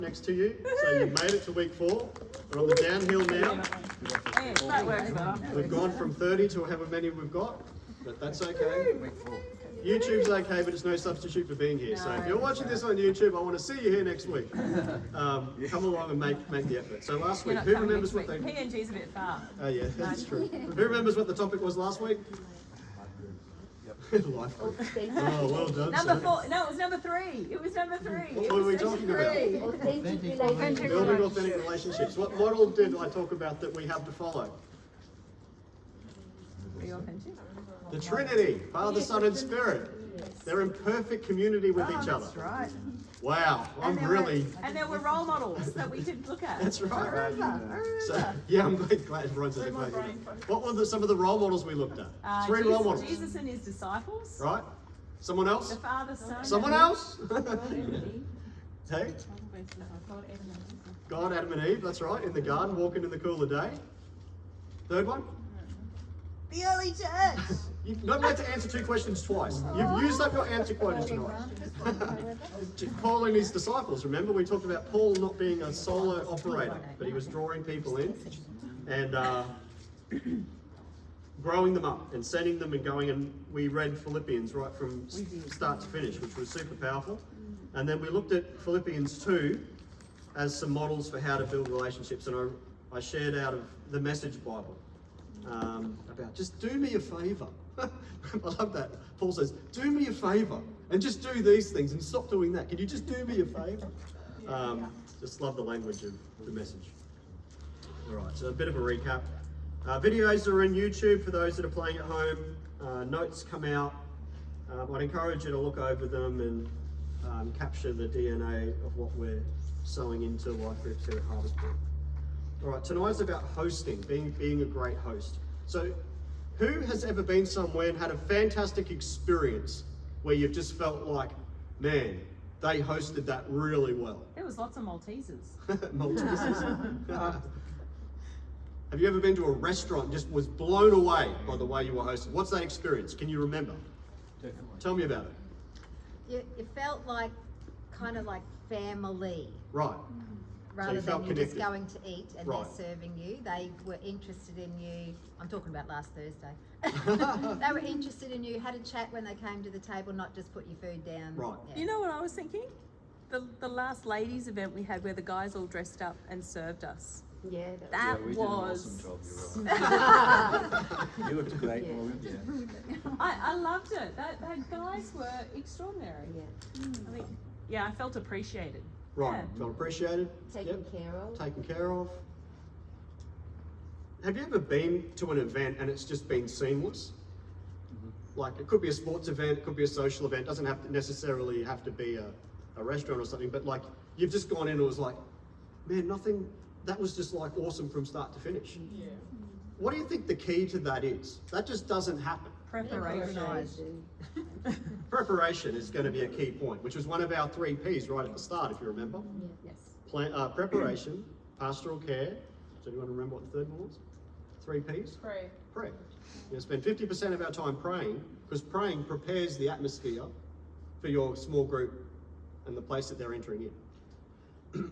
next to you. So you've made it to week 4. We're on the downhill now. We've gone from 30 to however many weve got, but that's okay. YouTube's okay, but it's no substitute for being here. So if you're watching this on YouTube, I want to see you here next week. Come along and make the effort. So last week, who remembers what they... PNG's a bit far. Oh yeah, that's true. Who remembers what the topic was last week? Life group. Oh, well done. Number 4. No, it was number 3. It was number 3. What were we talking about? Building authentic relationships. What model did I talk about that we have to follow? The Trinity, Father, Son, and Spirit. They're in perfect community with each other. That's right. Wow, And there were role models that we could look at. That's right. I remember. So, yeah, I'm glad everyone's at the glad. What were some of the role models we looked at? 3 role models. Jesus and his disciples. Right? Someone else? The Father, Son. Someone else? Hey? God, Adam and Eve, that's right, in the garden, walking in the cool of the day. Third one? The early church. You're not allowed to answer 2 questions twice. You've used up your answer quota tonight. Paul and his disciples, remember we talked about Paul not being a solo operator, but he was drawing people in and growing them up and sending them and going, and we read Philippians right from start to finish, which was super powerful. And then we looked at Philippians 2 as some models for how to build relationships, and I shared out of the Message Bible. About just do me a favour. I love that. Paul says, do me a favour and just do these things and stop doing that. Can you just do me a favour? Just love the language of the Message. All right, so a bit of a recap. Videos are in YouTube for those that are playing at home. Notes come out. I'd encourage you to look over them and capture the DNA of what we're sowing into life groups here at Harvest Point. All right, tonight's about hosting, being a great host. So, who has ever been somewhere and had a fantastic experience where you've just felt like, man, they hosted that really well? There was lots of Maltesers. Maltesers. Have you ever been to a restaurant and just was blown away by the way you were hosted? What's that experience? Can you remember? Definitely. Tell me about it. You felt like, kind of like family. Right. Rather felt than you just connected. going to eat and Right. they're serving you. They were interested in you. I'm talking about last Thursday. They were interested in you, had a chat when they came to the table, not just put your food down. Right. Yeah. You know what I was thinking? The last ladies event we had where the guys all dressed up and served us. Yeah. That we was... did an awesome job, you're right. You looked great, Yeah. Morgan. Yeah. I loved it. That guys were extraordinary. Yeah. I think, yeah, I felt appreciated. Right. Yeah. Felt appreciated. Taken care of. Taken care of. Have you ever been to an event and it's just been seamless? Like it could be a sports event, it could be a social event, doesn't have to necessarily have to be a restaurant or something, but like you've just gone in and it was like, man, nothing, that was just like awesome from start to finish. Yeah. What do you think the key to that is? That just doesn't happen. Preparation. Preparation is going to be a key point, which was one of our 3 P's right at the start, if you remember. Yes. Preparation, pastoral care. Does anyone remember what the third one was? 3 P's? Pray. Pray. You spend 50% of our time praying, because praying prepares the atmosphere for your small group and the place that they're entering in.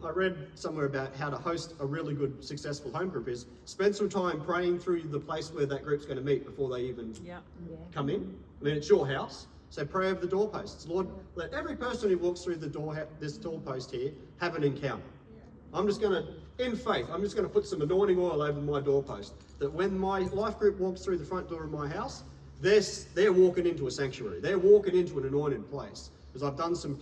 I read somewhere about how to host a really good, successful home group is spend some time praying through the place where that group's going to meet before they even come in. I mean, it's your house, so pray over the doorposts. Lord, let every person who walks through the door, this doorpost here, have an encounter. I'm just going to, in faith, I'm just going to put some anointing oil over my doorpost, that when my life group walks through the front door of my house, they're walking into a sanctuary. They're walking into an anointed place. Because I've done some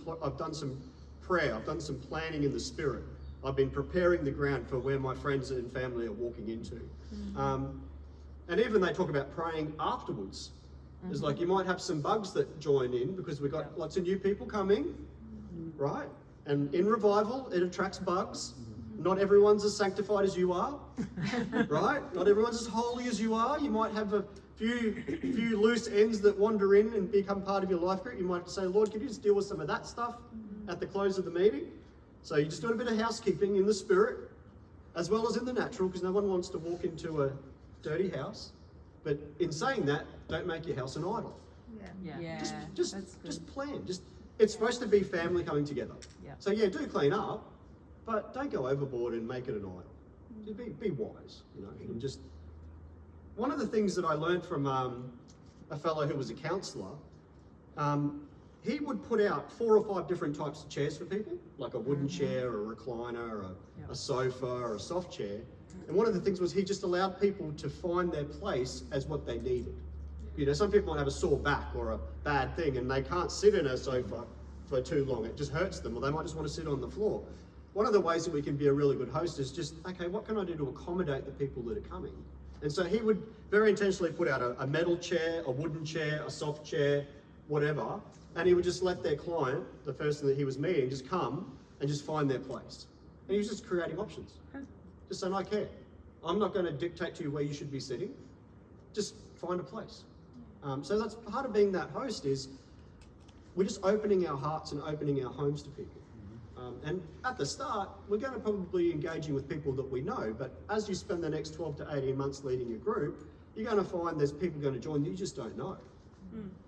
prayer, I've done some planning in the spirit. I've been preparing the ground for where my friends and family are walking into. And even they talk about praying afterwards. It's like you might have some bugs that join in because we've got lots of new people coming, right? And in revival, it attracts bugs. Not everyone's as sanctified as you are, right? Not everyone's as holy as you are. You might have a few loose ends that wander in and become part of your life group. You might have to say, Lord, can you just deal with some of that stuff at the close of the meeting? So you're just doing a bit of housekeeping in the spirit, as well as in the natural, because no one wants to walk into a dirty house. But in saying that, don't make your house an idol. Yeah. Just plan. It's supposed to be family coming together. Yeah. So yeah, do clean up, but don't go overboard and make it an idol. Just be wise, you know, and just, one of the things that I learned from a fellow who was a counsellor, he would put out 4 or 5 different types of chairs for people, like a wooden chair, a recliner, a sofa, or a soft chair. And one of the things was he just allowed people to find their place as what they needed. You know, some people might have a sore back or a bad thing and they can't sit in a sofa for too long. It just hurts them, or they might just want to sit on the floor. One of the ways that we can be a really good host is just, okay, what can I do to accommodate the people that are coming? And so he would very intentionally put out a metal chair, a wooden chair, a soft chair, whatever, and he would just let their client, the person that he was meeting, just come and just find their place. And he was just creating options. Just saying, I care. I'm not going to dictate to you where you should be sitting. Just find a place. So that's part of being that host, is we're just opening our hearts and opening our homes to people. And at the start, we're going to probably be engaging with people that we know, but as you spend the next 12 to 18 months leading a group, you're going to find there's people going to join that you just don't know.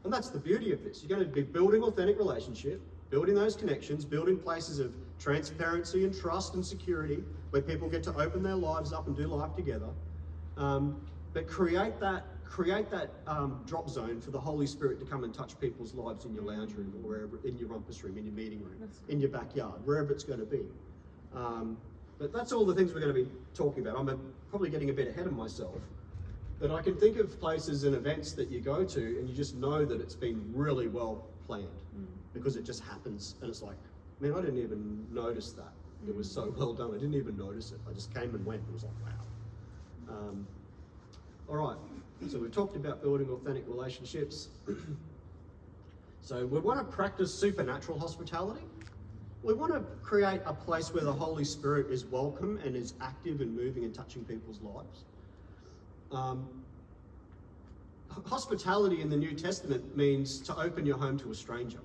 And that's the beauty of this. You're going to be building authentic relationship, building those connections, building places of transparency and trust and security where people get to open their lives up and do life together. But create that drop zone for the Holy Spirit to come and touch people's lives in your lounge room, or wherever, in your rumpus room, in your meeting room, in your backyard, wherever it's going to be. But that's all the things we're going to be talking about. I'm probably getting a bit ahead of myself, but I can think of places and events that you go to and you just know that it's been really well planned because it just happens, and it's like, man, I didn't even notice that. It was so well done. I didn't even notice it. I just came and went. It was like, wow. All right. So we've talked about building authentic relationships. So we want to practice supernatural hospitality. We want to create a place where the Holy Spirit is welcome and is active and moving and touching people's lives. Hospitality in the New Testament means to open your home to a stranger.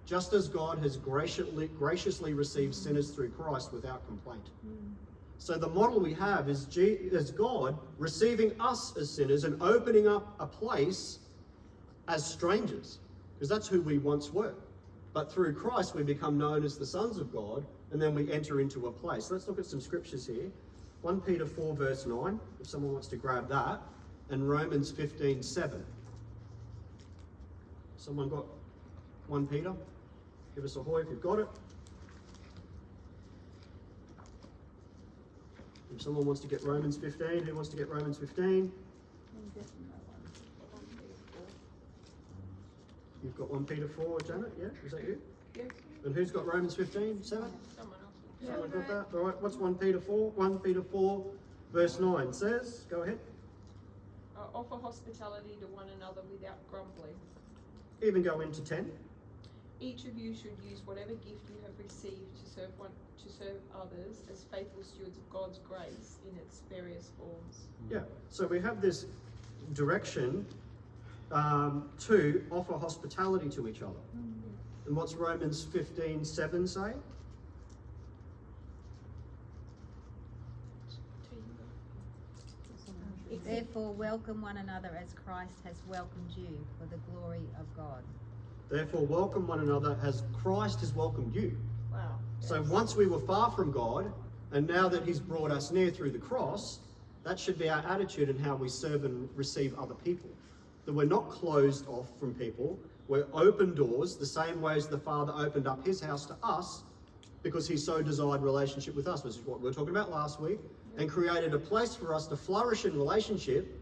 Just as God has graciously received sinners through Christ without complaint. So the model we have is God receiving us as sinners and opening up a place as strangers, because that's who we once were. But through Christ we become known as the sons of God, and then we enter into a place. Let's look at some scriptures here. 1 Peter 4 verse 9, if someone wants to grab that, and Romans 15:7. Someone got 1 Peter? Give us a hoy if you've got it. If someone wants to get Romans 15, who wants to get Romans 15? You've got 1 Peter 4, Janet, yeah? Is that you? Yes. And who's got Romans 15, 7? Someone else. Someone got that? All right, what's 1 Peter 4? 1 Peter 4, verse 9 says, go ahead. Offer hospitality to one another without grumbling. Even go into 10. Each of you should use whatever gift you have received to serve others as faithful stewards of God's grace in its various forms. Yeah, so we have this direction to offer hospitality to each other. And what's Romans 15:7 say? Therefore, welcome one another as Christ has welcomed you for the glory of God. Therefore, welcome one another as Christ has welcomed you. Wow. So once we were far from God, and now that he's brought us near through the cross, that should be our attitude in how we serve and receive other people. That we're not closed off from people, we're open doors, the same way as the Father opened up his house to us, because he so desired relationship with us, which is what we were talking about last week, and created a place for us to flourish in relationship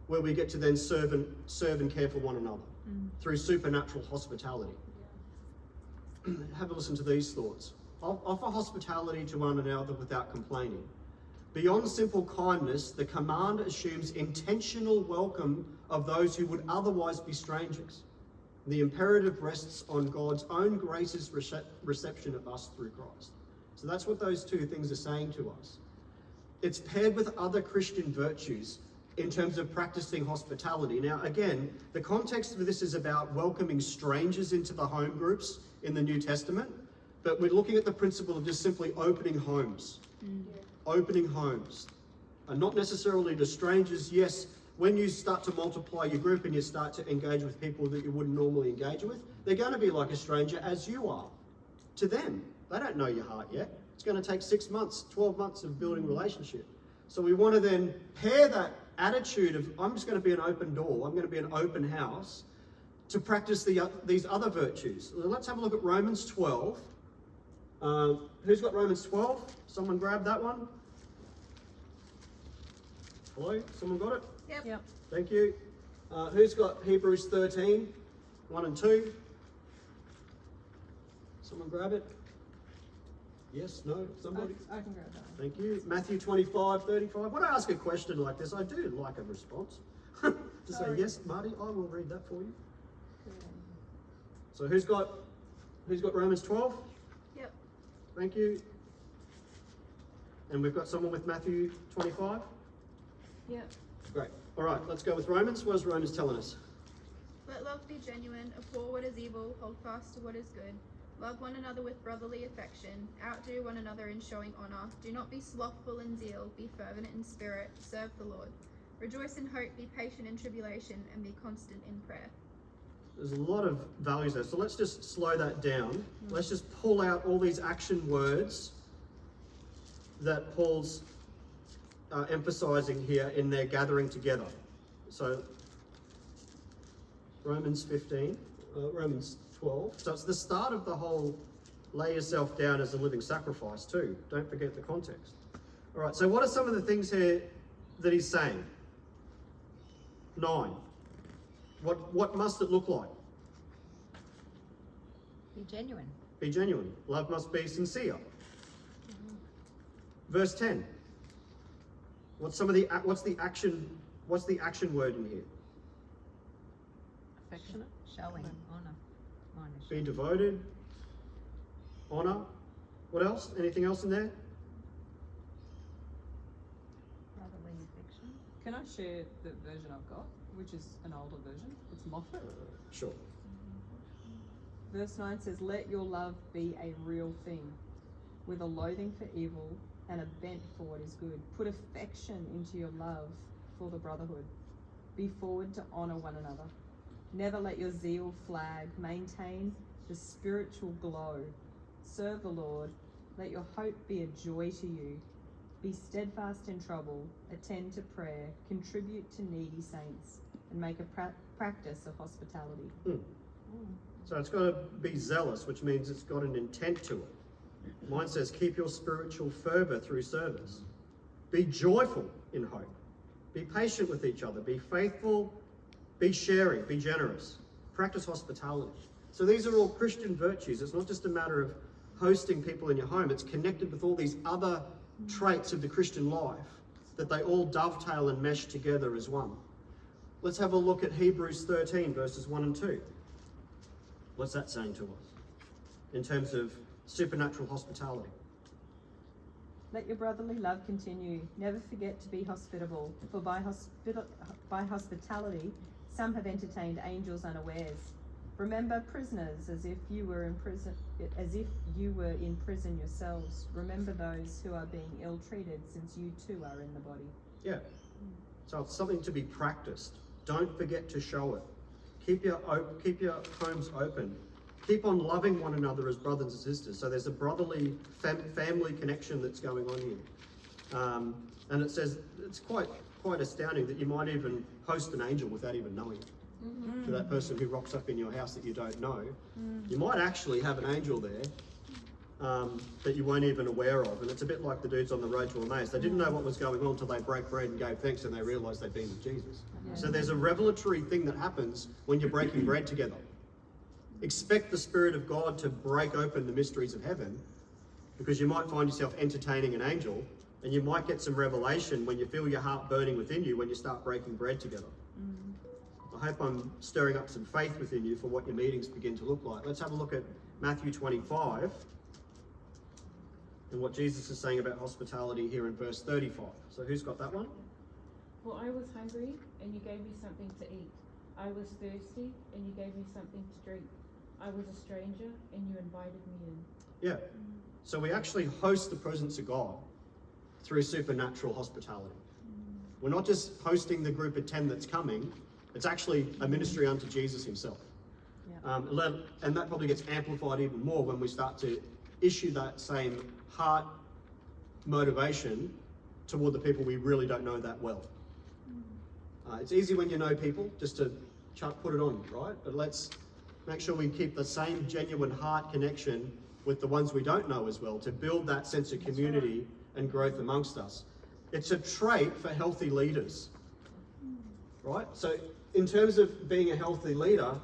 where we get to then serve and care for one another through supernatural hospitality. Have a listen to these thoughts. Offer hospitality to one another without complaining. Beyond simple kindness, the command assumes intentional welcome of those who would otherwise be strangers. The imperative rests on God's own gracious reception of us through Christ. So that's what those two things are saying to us. It's paired with other Christian virtues in terms of practicing hospitality. Now, again, the context of this is about welcoming strangers into the home groups in the New Testament, but we're looking at the principle of just simply opening homes. Opening homes. And not necessarily to strangers. Yes, when you start to multiply your group and you start to engage with people that you wouldn't normally engage with, they're going to be like a stranger as you are to them. They don't know your heart yet. it's going to take 6 months, 12 months of building relationship. So we want to then pair that attitude of, I'm just going to be an open door, I'm going to be an open house, to practice these other virtues. So let's have a look at Romans 12. Who's got Romans 12? Someone grab that one. Hello? Someone got it? Yep. Thank you. Who's got Hebrews 13, 1 and 2? Someone grab it? Yes? No? Somebody? I can grab that. Thank you. Matthew 25, 35. When I ask a question like this, I do like a response. To say, yes, Marty, I will read that for you. So who's got Romans 12? Yep. Thank you. And we've got someone with Matthew 25? Yep. Great. All right, let's go with Romans. What is Romans telling us? Let love be genuine, abhor what is evil, hold fast to what is good. Love one another with brotherly affection, outdo one another in showing honour. Do not be slothful in zeal, be fervent in spirit, serve the Lord. Rejoice in hope, be patient in tribulation, and be constant in prayer. There's a lot of values there. So let's just slow that down. Let's just pull out all these action words that Paul's emphasizing here in their gathering together. So Romans 12. So it's the start of the whole lay yourself down as a living sacrifice too. Don't forget the context. All right, so what are some of the things here that he's saying? 9. What must it look like? Be genuine. Be genuine. Love must be sincere. Verse 10. What's the action word in here? Affectionate. Showing honour. Mine is Be devoted. Honor. What else? Anything else in there? brotherly affection. Can I share the version I've got, which is an older version? It's Moffat. Sure. Verse 9 says, let your love be a real thing, with a loathing for evil and a bent for what is good. Put affection into your love for the brotherhood. Be forward to honour one another. Never let your zeal flag. Maintain the spiritual glow. Serve the Lord. Let your hope be a joy to you. Be steadfast in trouble. Attend to prayer. Contribute to needy saints. And make a practice of hospitality. So it's got to be zealous, which means it's got an intent to it. Mine says, keep your spiritual fervour through service. Be joyful in hope. Be patient with each other. Be faithful. Be sharing. Be generous. Practice hospitality. So these are all Christian virtues. It's not just a matter of hosting people in your home. It's connected with all these other traits of the Christian life that they all dovetail and mesh together as one. Let's have a look at Hebrews 13, verses 1 and 2. What's that saying to us in terms of supernatural hospitality? Let your brotherly love continue. Never forget to be hospitable, for by hospitality some have entertained angels unawares. Remember prisoners as if you were in prison yourselves. Remember those who are being ill-treated, since you too are in the body. Yeah. So it's something to be practiced. Don't forget to show it. Keep your homes open. Keep on loving one another as brothers and sisters. So there's a brotherly family connection that's going on here. And it says, it's quite astounding that you might even host an angel without even knowing it. To that person who rocks up in your house that you don't know. You might actually have an angel there that you weren't even aware of. And it's a bit like the dudes on the road to Emmaus. They didn't know what was going on until they broke bread and gave thanks and they realised they'd been with Jesus. So there's a revelatory thing that happens when you're breaking bread together. Expect the Spirit of God to break open the mysteries of heaven, because you might find yourself entertaining an angel, and you might get some revelation when you feel your heart burning within you when you start breaking bread together. I hope I'm stirring up some faith within you for what your meetings begin to look like. Let's have a look at Matthew 25 and what Jesus is saying about hospitality here in verse 35. So who's got that one? For I was hungry, and you gave me something to eat. I was thirsty, and you gave me something to drink. I was a stranger, and you invited me in. Yeah. So we actually host the presence of God through supernatural hospitality. We're not just hosting the group of 10 that's coming. It's actually a ministry unto Jesus himself. Yeah. And that probably gets amplified even more when we start to issue that same heart motivation toward the people we really don't know that well. It's easy when you know people just to put it on, right? But let's make sure we keep the same genuine heart connection with the ones we don't know as well, to build that sense of community and growth amongst us. It's a trait for healthy leaders, right? So in terms of being a healthy leader,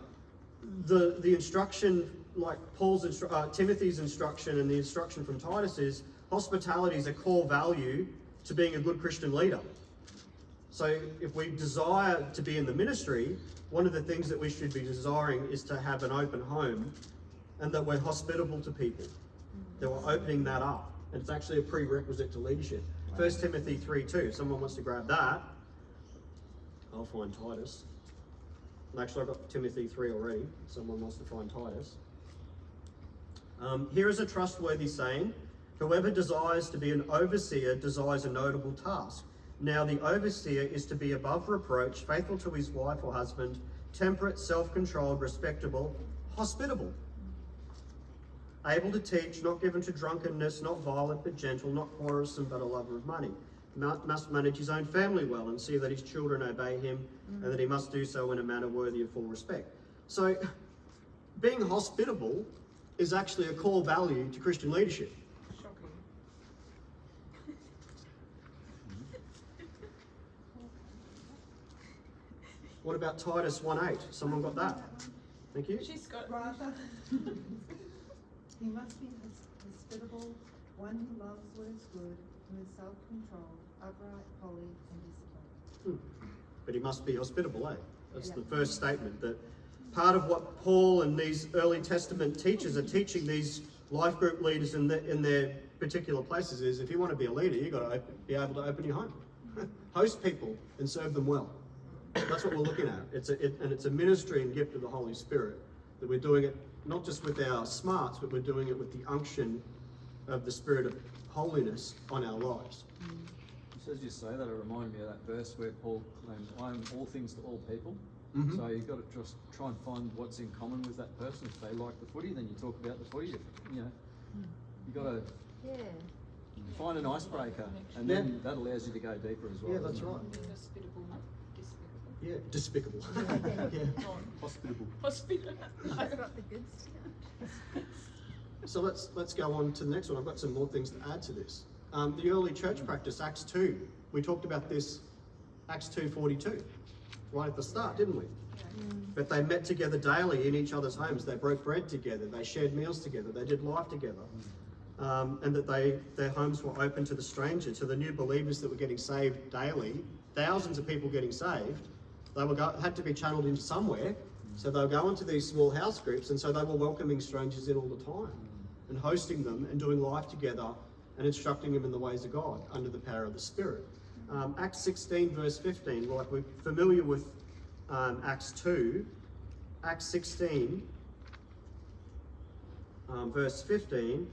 the instruction, like Timothy's instruction and the instruction from Titus is, hospitality is a core value to being a good Christian leader. So if we desire to be in the ministry, one of the things that we should be desiring is to have an open home and that we're hospitable to people, that we're opening that up. And it's actually a prerequisite to leadership. 1 Timothy 3:2, if someone wants to grab that, I'll find Titus. Actually, I've got Timothy 3 already. Someone wants to find Titus. Here is a trustworthy saying, whoever desires to be an overseer desires a notable task. Now the overseer is to be above reproach, faithful to his wife or husband, temperate, self-controlled, respectable, hospitable, able to teach, not given to drunkenness, not violent but gentle, not quarrelsome but a lover of money. Must manage his own family well and see that his children obey him, and that he must do so in a manner worthy of full respect. So being hospitable is actually a core value to Christian leadership. Shocking. What about Titus 1:8? Someone got that? Thank you. She's got Rather, he must be hospitable, one who loves what is good, who is self-controlled, upright, holy, and disciplined. But he must be hospitable, eh? That's the first statement. That part of what Paul and these early Testament teachers are teaching these life group leaders in their particular places is, if you want to be a leader, you've got to be able to open your home, host people, and serve them well. That's what we're looking at. It's a ministry and gift of the Holy Spirit, that we're doing it not just with our smarts, but we're doing it with the unction of the Spirit of holiness on our lives. As you say that, it reminded me of that verse where Paul claimed, I am all things to all people. Mm-hmm. So you've got to just try and find what's in common with that person. If they like the footy, then you talk about the footy. You've got to find an icebreaker, and then that allows you to go deeper as well. Yeah, that's right. hospitable, despicable. Yeah, despicable. Yeah. Hospitable. Hospitable. I've got the good stuff. So let's go on to the next one. I've got some more things to add to this. The early church practice, Acts 2. We talked about this, Acts 2:42, right at the start, didn't we? But they met together daily in each other's homes. They broke bread together. They shared meals together. They did life together. And that their homes were open to the stranger, to the new believers that were getting saved daily. Thousands of people getting saved. They had to be channeled into somewhere. So they were going to these small house groups, and so they were welcoming strangers in all the time and hosting them and doing life together and instructing them in the ways of God under the power of the Spirit. Acts 16 verse 15, like we're familiar with Acts 2. Acts 16 verse 15,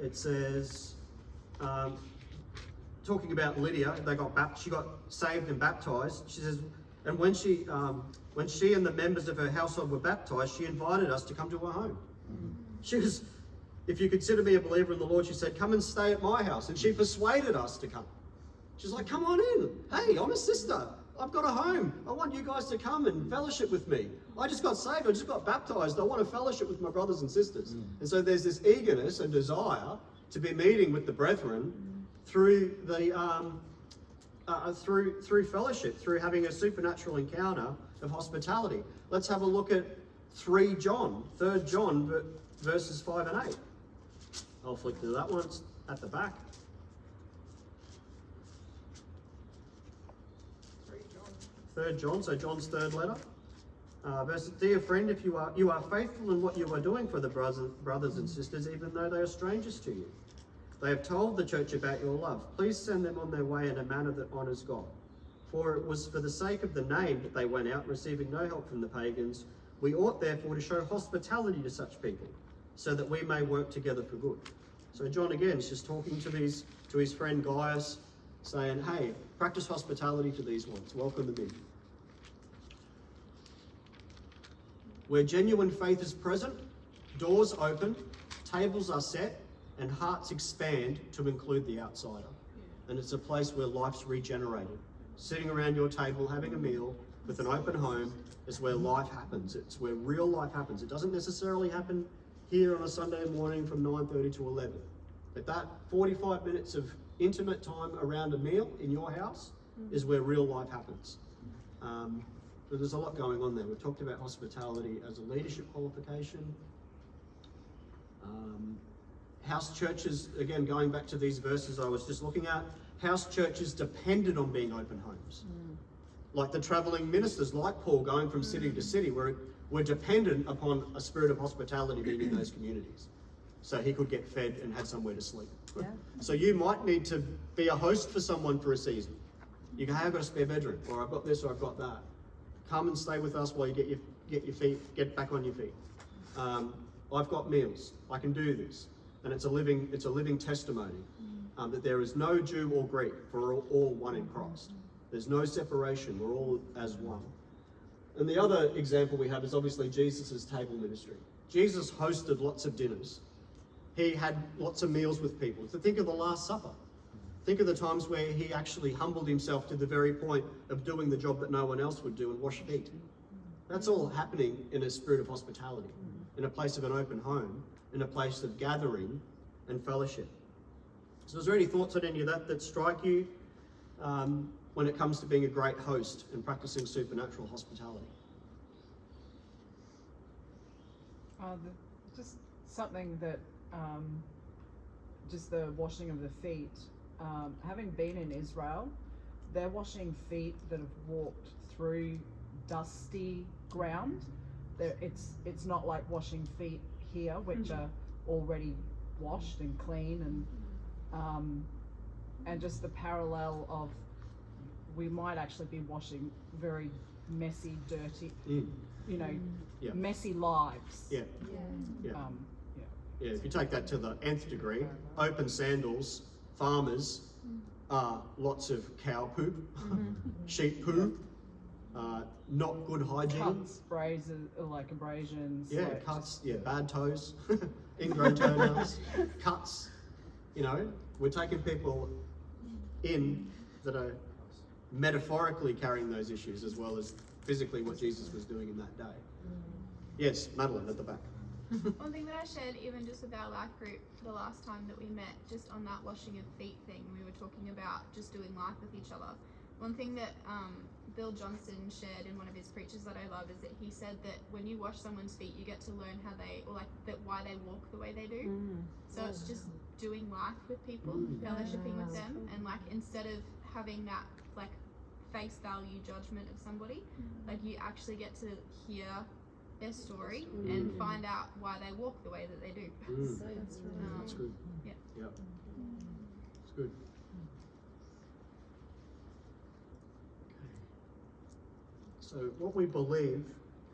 it says, talking about Lydia, she got saved and baptized. She says, and when she and the members of her household were baptized, she invited us to come to her home. She was, if you consider me a believer in the Lord, she said, come and stay at my house. And she persuaded us to come. She's like, come on in. Hey, I'm a sister. I've got a home. I want you guys to come and fellowship with me. I just got saved. I just got baptized. I want to fellowship with my brothers and sisters. And so there's this eagerness and desire to be meeting with the brethren through the through fellowship, through having a supernatural encounter of hospitality. Let's have a look at 3 John verses 5 and 8. I'll flick to that one. It's at the back. 3 John, so John's third letter. Dear friend, if you are faithful in what you are doing for the brothers and sisters, even though they are strangers to you. They have told the church about your love. Please send them on their way in a manner that honours God. For it was for the sake of the name that they went out, receiving no help from the pagans. We ought therefore to show hospitality to such people, so that we may work together for good. So John again is just talking to his friend Gaius, saying, hey, practice hospitality to these ones. Welcome them in. Where genuine faith is present, doors open, tables are set, and hearts expand to include the outsider. And it's a place where life's regenerated. Sitting around your table, having a meal with an open home is where life happens. It's where real life happens. It doesn't necessarily happen here on a Sunday morning from 9:30 to 11. But that 45 minutes of intimate time around a meal in your house is where real life happens. So there's a lot going on there. We've talked about hospitality as a leadership qualification. House churches, again, going back to these verses I was just looking at, house churches depended on being open homes. Like the traveling ministers, like Paul, going from city to city, were dependent upon a spirit of hospitality being in those communities. So he could get fed and had somewhere to sleep. Yeah. So you might need to be a host for someone for a season. You go, hey, I've got a spare bedroom, or I've got this, or I've got that. Come and stay with us while you get back on your feet. I've got meals. I can do this, and it's a living testimony that there is no Jew or Greek, for we're all one in Christ. There's no separation. We're all as one. And the other example we have is obviously Jesus' table ministry. Jesus hosted lots of dinners. He had lots of meals with people. So think of the Last Supper. Think of the times where he actually humbled himself to the very point of doing the job that no one else would do and wash feet. That's all happening in a spirit of hospitality, in a place of an open home, in a place of gathering and fellowship. So is there any thoughts on any of that strike you when it comes to being a great host and practicing supernatural hospitality? Just something that, just the washing of the feet. Having been in Israel, they're washing feet that have walked through dusty ground. It's not like washing feet here, which are already washed and clean, and just the parallel of we might actually be washing very messy, dirty, messy lives. Yeah. If you take that to the nth degree, open sandals, farmers, lots of cow poop, sheep poo, not good hygiene. Cuts, abrasions. Yeah, cuts, bad toes, ingrown toenails, cuts. We're taking people in that are metaphorically carrying those issues as well as physically what Jesus was doing in that day. Yes, Madeline at the back. One thing that I shared even just with our life group the last time that we met, just on that washing of feet thing, we were talking about just doing life with each other. One thing that Bill Johnson shared in one of his preachers that I love is that he said that when you wash someone's feet, you get to learn how why they walk the way they do. So it's just doing life with people, fellowshipping with them, and instead of having that face value judgment of somebody, you actually get to hear their story and find out why they walk the way that they do. That's good. Yeah. It's good. So what we believe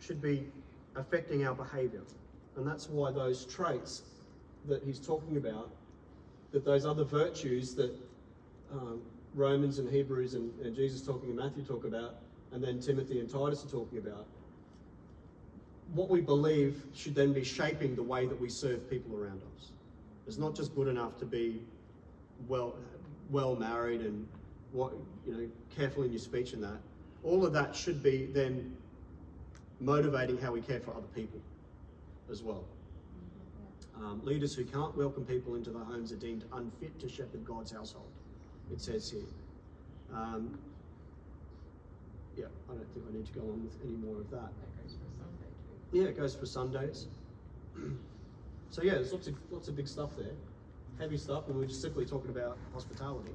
should be affecting our behaviour, and that's why those traits that he's talking about, that those other virtues that Romans and Hebrews and Jesus talking and Matthew talk about, and then Timothy and Titus are talking about, what we believe should then be shaping the way that we serve people around us. It's not just good enough to be well married and careful in your speech and that. All of that should be then motivating how we care for other people as well. Leaders who can't welcome people into their homes are deemed unfit to shepherd God's household, it says here. I don't think I need to go on with any more of that. Yeah, it goes for Sundays. So there's lots of big stuff there, heavy stuff, and we're just simply talking about hospitality.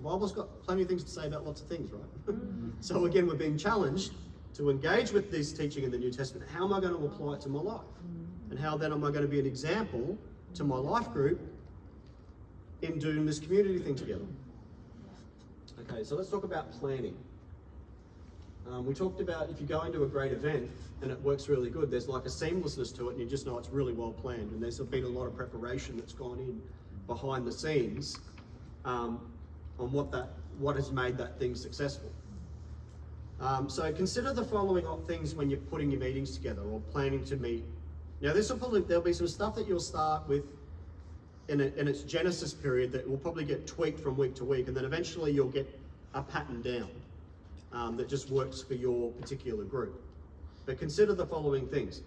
Bible's got plenty of things to say about lots of things, right? So again, we're being challenged to engage with this teaching in the New Testament. How am I going to apply it to my life? And how then am I going to be an example to my life group in doing this community thing together? Okay, so let's talk about planning. We talked about if you go into a great event and it works really good, there's like a seamlessness to it and you just know it's really well planned, and there's been a lot of preparation that's gone in behind the scenes on what has made that thing successful. So consider the following things when you're putting your meetings together or planning to meet. Now there'll be some stuff that you'll start with in its genesis period that will probably get tweaked from week to week, and then eventually you'll get a pattern down that just works for your particular group. But consider the following things.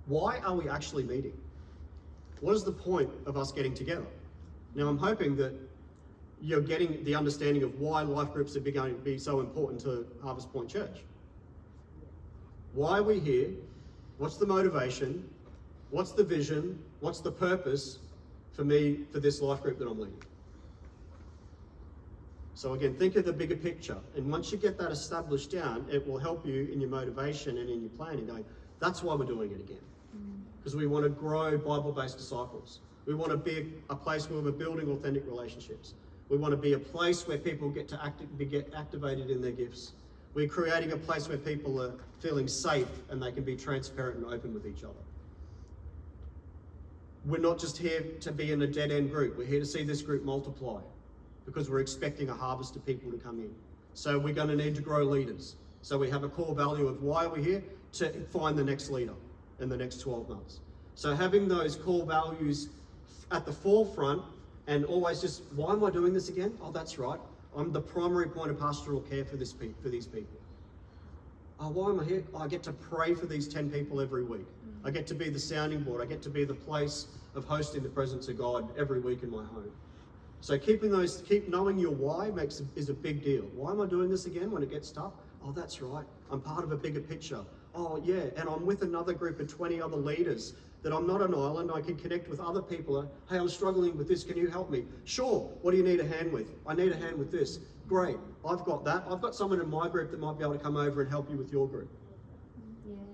Why are we actually meeting? What is the point of us getting together? Now, I'm hoping that you're getting the understanding of why life groups are going to be so important to Harvest Point Church. Why are we here? What's the motivation? What's the vision? What's the purpose for me, for this life group that I'm leading? So again, think of the bigger picture. And once you get that established down, it will help you in your motivation and in your planning, going, that's why we're doing it again. Because we want to grow Bible-based disciples. We want to be a place where we're building authentic relationships. We want to be a place where people get to get activated in their gifts. We're creating a place where people are feeling safe and they can be transparent and open with each other. We're not just here to be in a dead-end group. We're here to see this group multiply because we're expecting a harvest of people to come in. So we're going to need to grow leaders. So we have a core value of why we're here, to find the next leader in the next 12 months. So having those core values at the forefront and always just, why am I doing this again? Oh, that's right. I'm the primary point of pastoral care for these people. Oh, why am I here? Oh, I get to pray for these 10 people every week. I get to be the sounding board. I get to be the place of hosting the presence of God every week in my home. So keep knowing your why is a big deal. Why am I doing this again when it gets tough? Oh, that's right. I'm part of a bigger picture. Oh, yeah, and I'm with another group of 20 other leaders, that I'm not an island. I can connect with other people. Hey, I'm struggling with this. Can you help me? Sure. What do you need a hand with? I need a hand with this. Great. I've got that. I've got someone in my group that might be able to come over and help you with your group.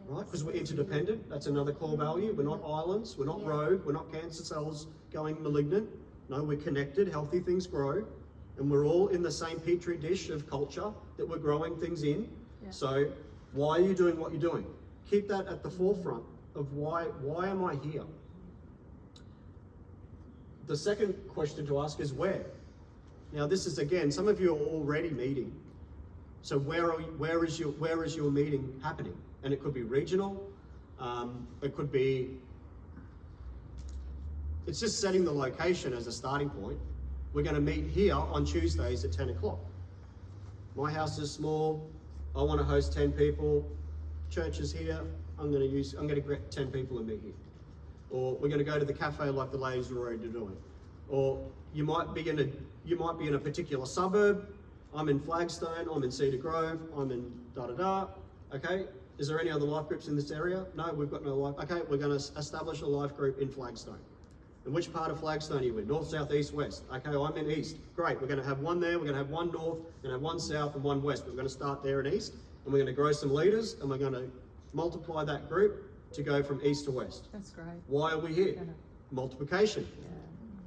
Right? Because we're interdependent. That's another core value. We're not islands. We're not rogue. We're not cancer cells going malignant. No, we're connected. Healthy things grow. And we're all in the same petri dish of culture that we're growing things in. Yeah. So why are you doing what you're doing? Keep that at the forefront of why am I here? The second question to ask is where? Now this is, again, some of you are already meeting. So where is your meeting happening? And it could be regional, it could be, it's just setting the location as a starting point. We're going to meet here on Tuesdays at 10 o'clock. My house is small, I want to host 10 people, church is here, I'm going to get 10 people and meet here. Or we're going to go to the cafe like the ladies are already doing. Or you might be in a particular suburb. I'm in Flagstone, I'm in Cedar Grove, I'm in da-da-da, okay? Is there any other life groups in this area? No, we've got no life. Okay, we're going to establish a life group in Flagstone. And which part of Flagstone are you in? North, south, east, west. Okay, I'm in east. Great, we're going to have one there, we're going to have one north, we're going to have one south and one west. But we're going to start there in east, and we're going to grow some leaders, and we're going to multiply that group to go from east to west. That's great. Why are we here? Multiplication. Yeah.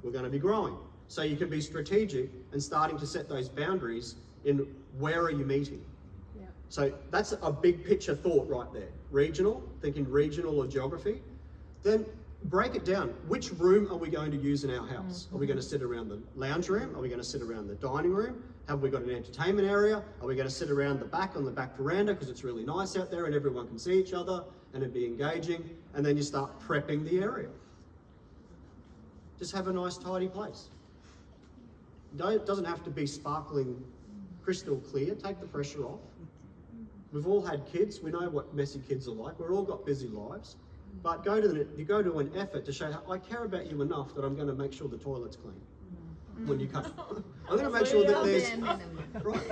We're going to be growing. So you can be strategic and starting to set those boundaries in where are you meeting. Yeah. So that's a big picture thought right there. Regional, thinking regional or geography. Then break it down. Which room are we going to use in our house? Are we going to sit around the lounge room? Are we going to sit around the dining room? Have we got an entertainment area? Are we going to sit around the back on the back veranda because it's really nice out there and everyone can see each other and it'd be engaging? And then you start prepping the area. Just have a nice tidy place. It doesn't have to be sparkling crystal clear. Take the pressure off. We've all had kids. We know what messy kids are like. We've all got busy lives. But you go to an effort to show how I care about you enough that I'm going to make sure the toilet's clean when you come. I'm going to make sure that there's. Right?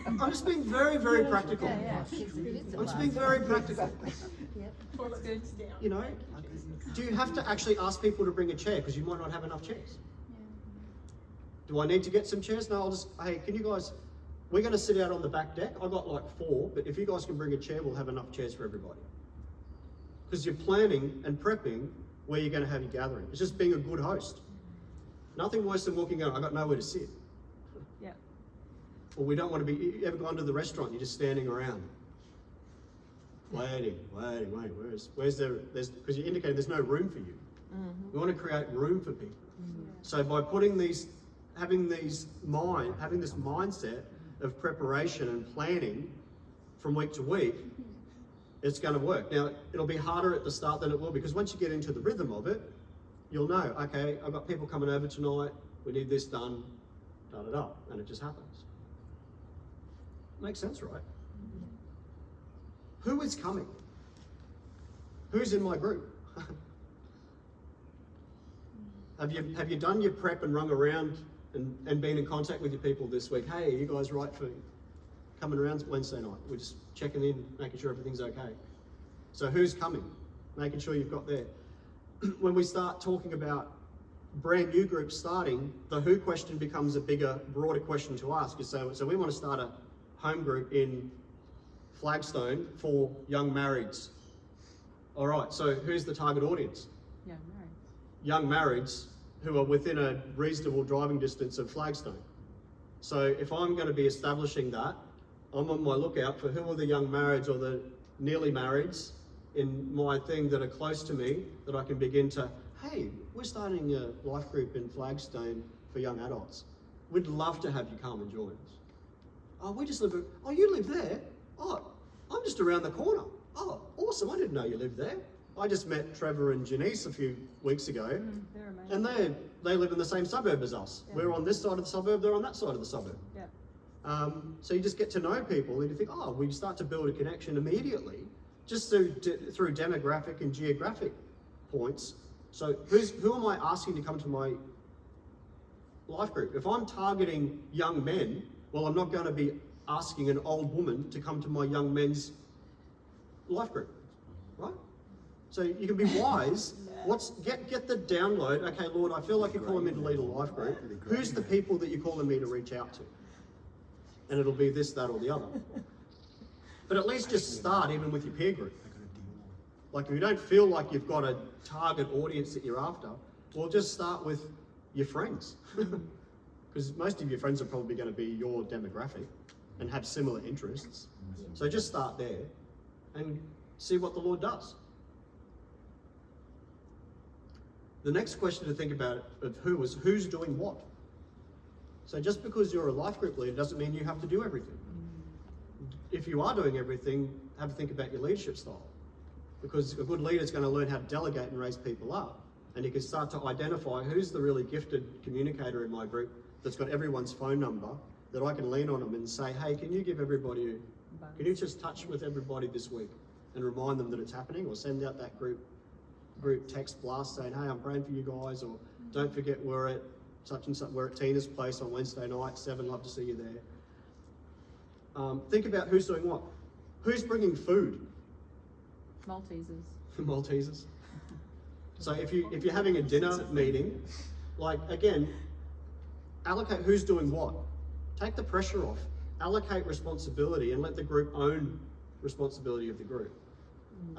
I'm just being very, very practical. I'm just being very practical. Toilet goes down. You know, do you have to actually ask people to bring a chair because you might not have enough chairs? Do I need to get some chairs? No, hey, can you guys, we're going to sit out on the back deck. I've got like 4, but if you guys can bring a chair, we'll have enough chairs for everybody. Because you're planning and prepping where you're going to have your gathering. It's just being a good host. Nothing worse than walking out, I've got nowhere to sit. Yeah. Or we don't want to be, you ever gone to the restaurant, you're just standing around. Waiting, where's there, because you indicated there's no room for you. We want to create room for people. So by having this mindset of preparation and planning from week to week, it's going to work. Now, it'll be harder at the start than it will, because once you get into the rhythm of it, you'll know, okay, I've got people coming over tonight, we need this done, da-da-da, and it just happens. Makes sense, right? Who is coming? Who's in my group? Have you done your prep and rung around and been in contact with your people this week? Hey, are you guys right for coming around Wednesday night? We're just checking in, making sure everything's okay. So who's coming? Making sure you've got there. When we start talking about brand new groups starting, the who question becomes a bigger, broader question to ask. So we want to start a home group in Flagstone for young marrieds. All right, so who's the target audience? Young married. Young marrieds who are within a reasonable driving distance of Flagstone. So if I'm going to be establishing that, I'm on my lookout for who are the young marrieds or the nearly marrieds in my thing that are close to me that I can begin to, hey, we're starting a life group in Flagstone for young adults. We'd love to have you come and join us. Oh, we just live, oh, you live there? Oh, I'm just around the corner. Oh, awesome, I didn't know you lived there. I just met Trevor and Janice a few weeks ago, They're amazing. and they live in the same suburb as us. Yeah. We're on this side of the suburb, they're on that side of the suburb. Yeah. So you just get to know people and you think, oh, we start to build a connection immediately, just through demographic and geographic points. So who am I asking to come to my life group? If I'm targeting young men, well, I'm not going to be asking an old woman to come to my young men's life group, right? So you can be wise. Get the download. Okay, Lord, I feel like you're calling me to lead a life group. Who's the people that you're calling me to reach out to? And it'll be this, that, or the other. But at least just start even with your peer group. Like if you don't feel like you've got a target audience that you're after, well, just start with your friends. Because most of your friends are probably going to be your demographic and have similar interests. So just start there and see what the Lord does. The next question to think about of who's doing what. So just because you're a life group leader doesn't mean you have to do everything. If you are doing everything, have a think about your leadership style. Because a good leader is going to learn how to delegate and raise people up. And you can start to identify who's the really gifted communicator in my group that's got everyone's phone number, that I can lean on them and say, hey, can you give everybody, can you just touch with everybody this week and remind them that it's happening, or send out that group text blast saying, hey, I'm praying for you guys, or don't forget we're at such and such, we're at Tina's place on Wednesday night, 7, love to see you there. Think about who's doing what. Who's bringing food? Maltesers. Maltesers. So if you're having a dinner meeting, like again, allocate who's doing what. Take the pressure off. Allocate responsibility and let the group own responsibility of the group.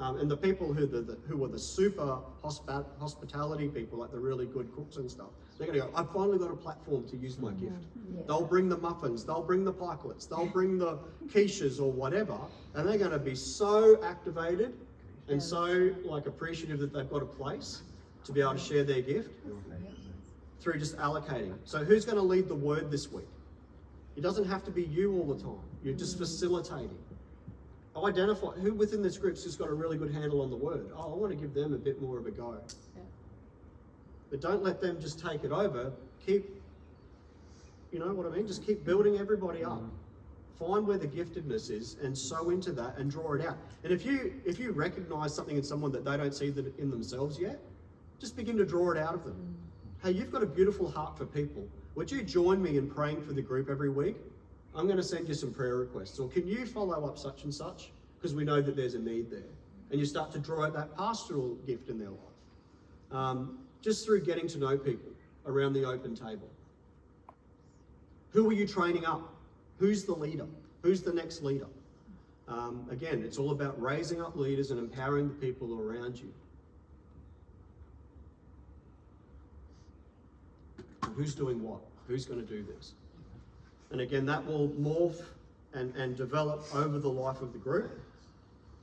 And the people who are the super hospitality people, like the really good cooks and stuff, they're going to go, I've finally got a platform to use my gift. Yeah. They'll bring the muffins, they'll bring the pikelets, they'll bring the quiches or whatever, and they're going to be so activated and so like appreciative that they've got a place to be able to share their gift through just allocating. So who's going to lead the word this week? It doesn't have to be you all the time. You're just facilitating. Identify who within this group's just got a really good handle on the word. Oh, I want to give them a bit more of a go. Yeah. But don't let them just take it over. Keep, you know what I mean? Just keep building everybody up. Find where the giftedness is and sow into that and draw it out. And if you recognize something in someone that they don't see that in themselves yet, just begin to draw it out of them. Hey, you've got a beautiful heart for people. Would you join me in praying for the group every week? I'm going to send you some prayer requests. Or can you follow up such and such? Because we know that there's a need there. And you start to draw out that pastoral gift in their life. Just through getting to know people around the open table. Who are you training up? Who's the leader? Who's the next leader? Again, it's all about raising up leaders and empowering the people around you. Who's doing what? Who's going to do this? And again, that will morph and develop over the life of the group.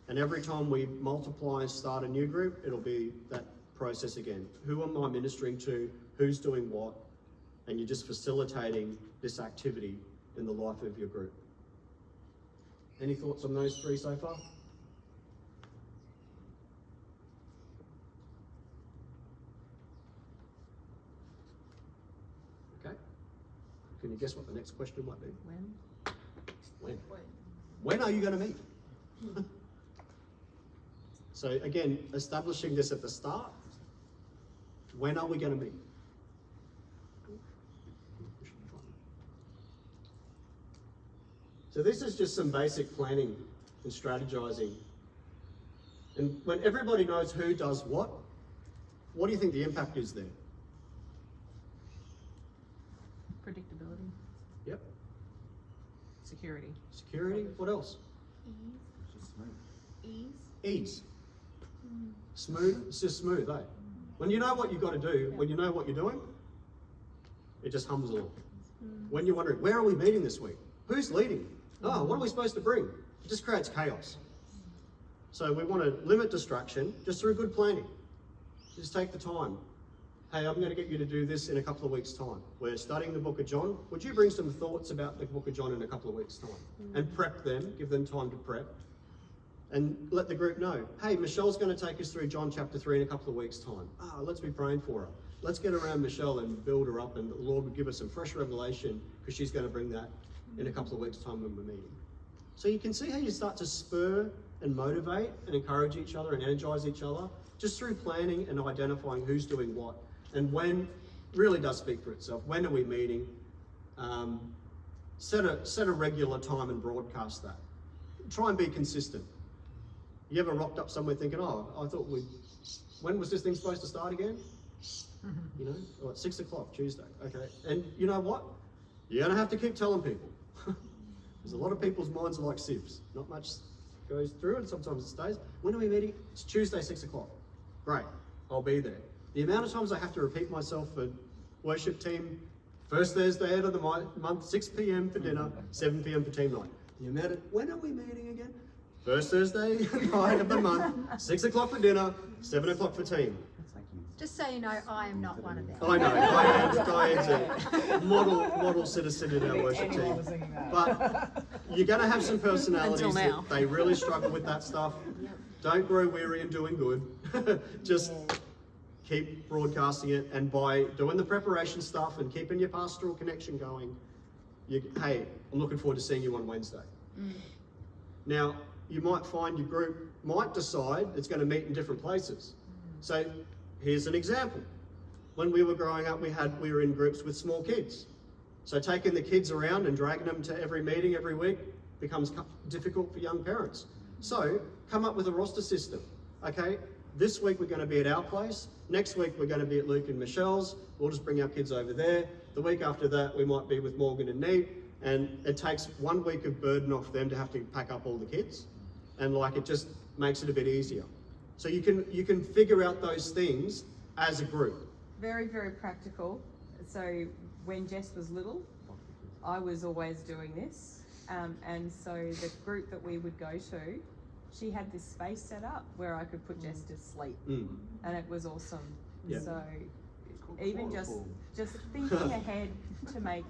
And every time we multiply and start a new group, it'll be that process again. Who am I ministering to? Who's doing what? And you're just facilitating this activity in the life of your group. Any thoughts on those 3 so far? Can you guess what the next question might be? When? When are you going to meet? So again, establishing this at the start. When are we going to meet? So this is just some basic planning and strategizing. And when everybody knows who does what do you think the impact is there? Predictability. Yep. Security. Security. What else? Ease. Ease. Smooth. It's just smooth, eh? When you know what you've got to do, when you know what you're doing, it just hums along. When you're wondering, where are we meeting this week? Who's leading? Oh, what are we supposed to bring? It just creates chaos. So we want to limit distraction just through good planning. Just take the time. Hey, I'm going to get you to do this in a couple of weeks' time. We're studying the book of John. Would you bring some thoughts about the book of John in a couple of weeks' time? And prep them, give them time to prep. And let the group know, hey, Michelle's going to take us through John chapter 3 in a couple of weeks' time. Let's be praying for her. Let's get around Michelle and build her up, and the Lord will give us some fresh revelation because she's going to bring that in a couple of weeks' time when we're meeting. So you can see how you start to spur and motivate and encourage each other and energize each other just through planning and identifying who's doing what. And when really does speak for itself. When are we meeting? Set a regular time and broadcast that. Try and be consistent. You ever rocked up somewhere thinking, oh, I thought when was this thing supposed to start again? You know, or at 6 o'clock Tuesday. Okay, and you know what? You're gonna have to keep telling people. Because a lot of people's minds are like sieves. Not much goes through, and sometimes it stays. When are we meeting? It's Tuesday, 6 o'clock. Great, I'll be there. The amount of times I have to repeat myself for worship team, first Thursday out of the month, 6 p.m. for dinner, 7 p.m. for team night. The amount of, when are we meeting again? First Thursday night of the month, 6 o'clock for dinner, 7 o'clock for team. Just so you know, I am not one of them. I know, Diane's a model citizen in our worship team. But you're going to have some personalities that they really struggle with that stuff. Don't grow weary in doing good. Just keep broadcasting it, and by doing the preparation stuff and keeping your pastoral connection going, hey, I'm looking forward to seeing you on Wednesday. Now, you might find your group might decide it's going to meet in different places. So here's an example. When we were growing up, we were in groups with small kids. So taking the kids around and dragging them to every meeting every week becomes difficult for young parents. So come up with a roster system. Okay, this week we're going to be at our place. Next week we're going to be at Luke and Michelle's. We'll just bring our kids over there. The week after that we might be with Morgan and Nate. And it takes 1 week of burden off them to have to pack up all the kids. And like, it just makes it a bit easier. So you can figure out those things as a group. Very, very practical. So when Jess was little, I was always doing this. And so the group that we would go to, she had this space set up where I could put Jess to sleep. And it was awesome. Yeah. So even just thinking ahead to make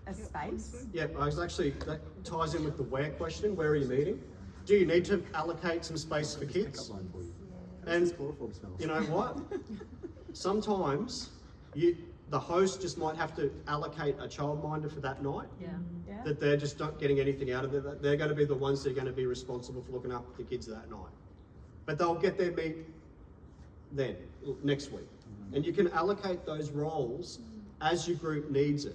a space. Yeah, I was actually, that ties in with the where question. Where are you meeting? Do you need to allocate some space for kids? And you know what? Sometimes the host just might have to allocate a childminder for that night. That they're just not getting anything out of it. They're going to be the ones that are going to be responsible for looking after the kids that night. But they'll get their meet then, next week. And you can allocate those roles as your group needs it.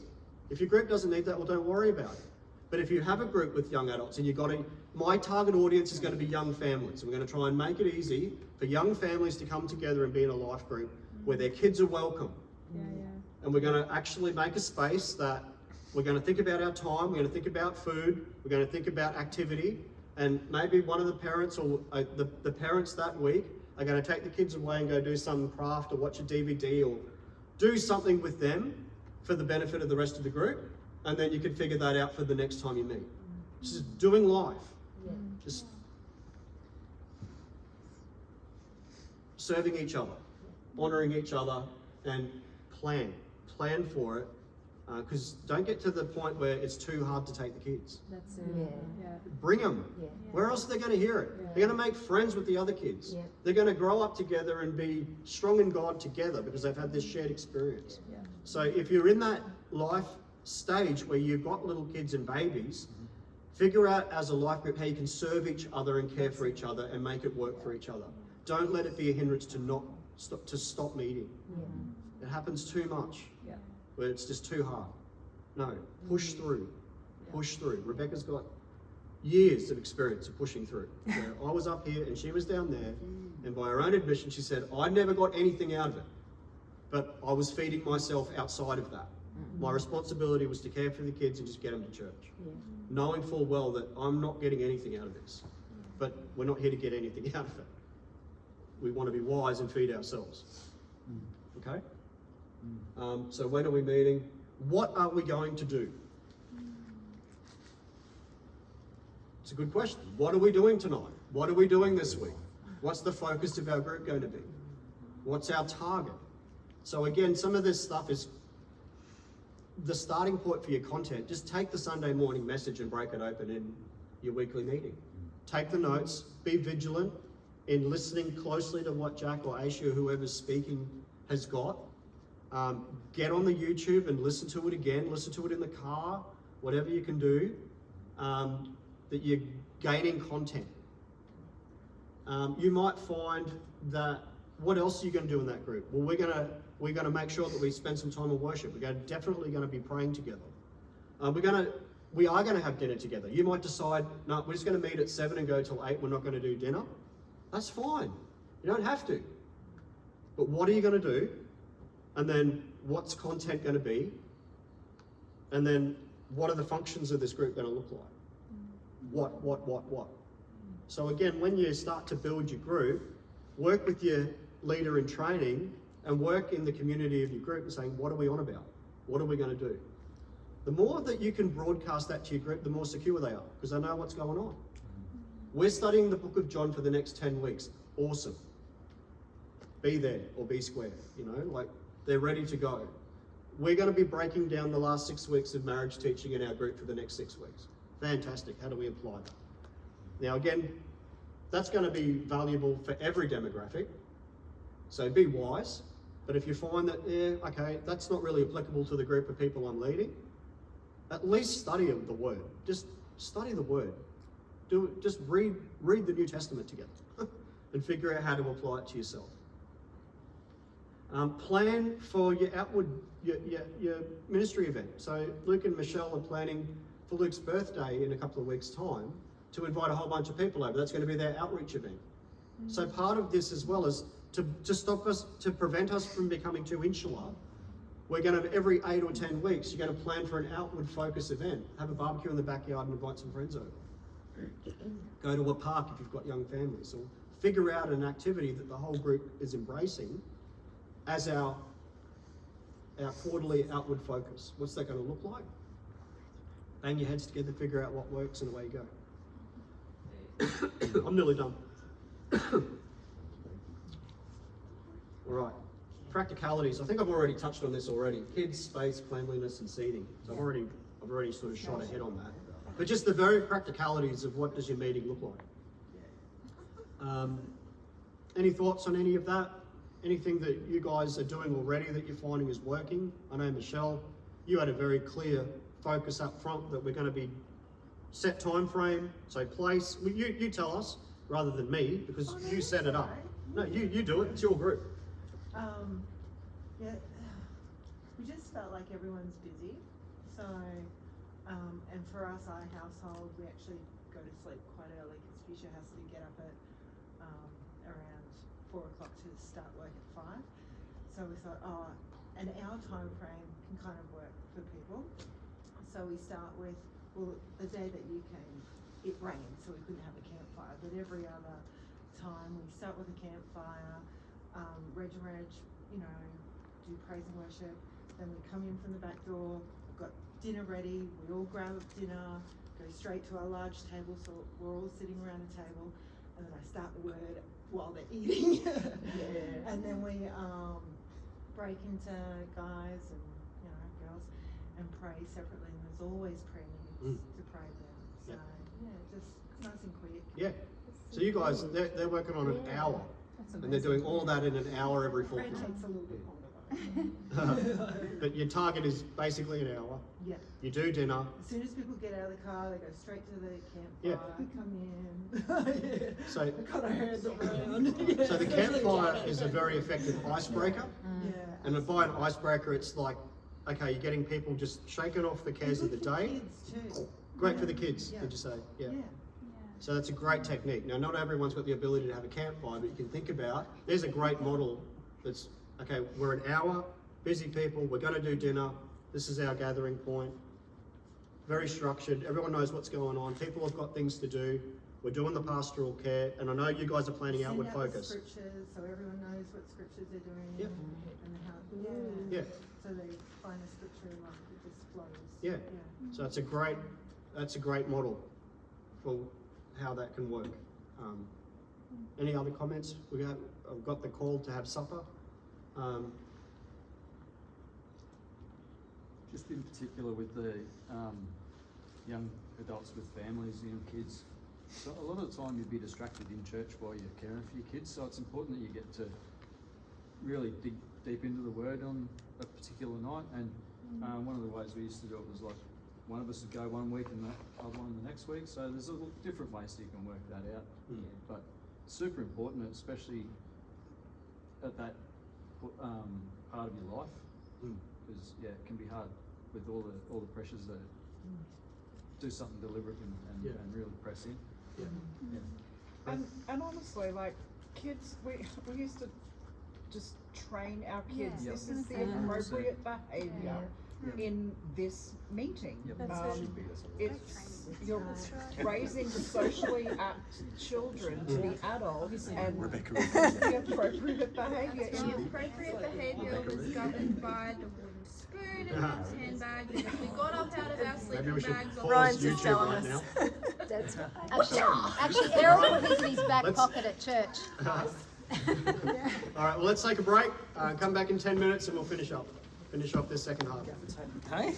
If your group doesn't need that, well, don't worry about it. But if you have a group with young adults and my target audience is going to be young families. We're going to try and make it easy for young families to come together and be in a life group where their kids are welcome. And we're going to actually make a space that we're going to think about our time, we're going to think about food, we're going to think about activity, and maybe one of the parents or the parents that week are going to take the kids away and go do some craft or watch a DVD or do something with them for the benefit of the rest of the group, and then you can figure that out for the next time you meet. Just doing life. Just serving each other, honouring each other, and plan for it. Because don't get to the point where it's too hard to take the kids. That's it. Bring them. Where else are they going to hear it? They're going to make friends with the other kids. They're going to grow up together and be strong in God together because they've had this shared experience. So if you're in that life stage where you've got little kids and babies, figure out as a life group how you can serve each other and care for each other and make it work for each other. Don't let it be a hindrance to stop meeting. It happens too much, where it's just too hard. No, push through, push through. Rebecca's got years of experience of pushing through. So I was up here and she was down there, and by her own admission, she said, I never got anything out of it, but I was feeding myself outside of that. My responsibility was to care for the kids and just get them to church, knowing full well that I'm not getting anything out of this, but we're not here to get anything out of it. We want to be wise and feed ourselves. Okay? So when are we meeting? What are we going to do? It's a good question. What are we doing tonight? What are we doing this week? What's the focus of our group going to be? What's our target? So again, some of this stuff is the starting point for your content. Just take the Sunday morning message and break it open in your weekly meeting. Take the notes, be vigilant in listening closely to what Jack or Aisha or whoever's speaking has got. Get on the YouTube and listen to it again, listen to it in the car, whatever you can do, that you're gaining content. You might find that, what else are you going to do in that group? Well, we're going to make sure that we spend some time in worship. We're definitely going to be praying together. We are going to have dinner together. You might decide, no, we're just going to meet at 7 and go till 8. We're not going to do dinner. That's fine. You don't have to. But what are you going to do? And then what's content going to be? And then what are the functions of this group going to look like? What? So again, when you start to build your group, work with your leader in training and work in the community of your group and saying, what are we on about? What are we going to do? The more that you can broadcast that to your group, the more secure they are, because they know what's going on. We're studying the book of John for the next 10 weeks. Awesome. Be there or be square, like they're ready to go. We're going to be breaking down the last 6 weeks of marriage teaching in our group for the next 6 weeks. Fantastic. How do we apply that? Now again, that's going to be valuable for every demographic. So be wise. But if you find that, okay, that's not really applicable to the group of people I'm leading, at least study the Word. Just study the Word. Just read the New Testament together and figure out how to apply it to yourself. Plan for your outward, your ministry event. So Luke and Michelle are planning for Luke's birthday in a couple of weeks' time to invite a whole bunch of people over. That's going to be their outreach event. So part of this as well is to prevent us from becoming too insular. We're going to, every 8 or 10 weeks, you're going to plan for an outward focus event. Have a barbecue in the backyard and invite some friends over. Go to a park if you've got young families. Or figure out an activity that the whole group is embracing as our quarterly outward focus. What's that going to look like? Bang your heads together, figure out what works, and away you go. I'm nearly done. All right, practicalities. I think I've already touched on this already. Kids, space, cleanliness, and seating. So I've already sort of shot ahead on that. But just the very practicalities of what does your meeting look like. Any thoughts on any of that? Anything that you guys are doing already that you're finding is working? I know, Michelle, you had a very clear focus up front that we're going to be set time frame, so place. You tell us rather than me, because you set it up. No, you do it. It's your group. Yeah, we just felt like everyone's busy. So, and for us, our household, we actually go to sleep quite early because Fisher has to get up at around 4 o'clock to start work at 5. So we thought, an hour time frame can kind of work for people. So we start with, well, the day that you came, it rained, so we couldn't have a campfire. But every other time, we start with a campfire, reg, do praise and worship. Then we come in from the back door, we've got dinner ready, we all grab dinner, go straight to our large table, so we're all sitting around a table, and then I start the word while they're eating. Yeah. And then we break into guys and girls and pray separately, and there's always prayer needs to pray them. So just nice and quick. Yeah. So you guys, they're working on an hour, and they're doing all that in an hour every Prayer fortnight. takes a little bit longer though. But your target is basically an hour. Yeah. You do dinner. As soon as people get out of the car, they go straight to the Yeah. campfire, come in. Yeah. So, Got our hands around. so the campfire is a very effective icebreaker. Yeah. And by an icebreaker, it's like, okay, you're getting people just shaking off the cares of the Good for day. kids too. Great for the kids, Yeah. did you say? Yeah. Yeah. So that's a great technique. Now, not everyone's got the ability to have a campfire, but you can think about, there's a great model that's, okay, we're an hour, busy people, we're gonna do dinner, this is our gathering point. Very structured, everyone knows what's going on, people have got things to do, we're doing the pastoral care, and I know you guys are planning Send outward out the focus. scriptures so everyone knows what scriptures they're doing. Yep. And how, Yeah. So they find a scripture and like it just flows. Yeah. So that's a great model for how that can work. Any other comments? I've got the call to have supper. Just in particular with the young adults with families, young kids. So a lot of the time you'd be distracted in church while you're caring for your kids, so it's important that you get to really dig deep into the Word on a particular night. And one of the ways we used to do it was like one of us would go one week and the other one the next week. So there's different ways that you can work that out. But it's super important, especially at that part of your life, because it can be hard with all the pressures that do something deliberate and really press in. And honestly, like kids, we used to just train our kids. Yeah. This is the 100%. appropriate behaviour in this meeting. It's you're raising the socially apt children to be adults, and the appropriate behaviour. The appropriate behaviour was governed by the wooden spoon and Mum's handbag. Because if we got up out of our Maybe sleeping we should bags on pause the YouTube floor, right now. That's actually, Errol put his in his back Let's- pocket at church. All right, well, let's take a break. Come back in 10 minutes and we'll finish off this second half. Hey?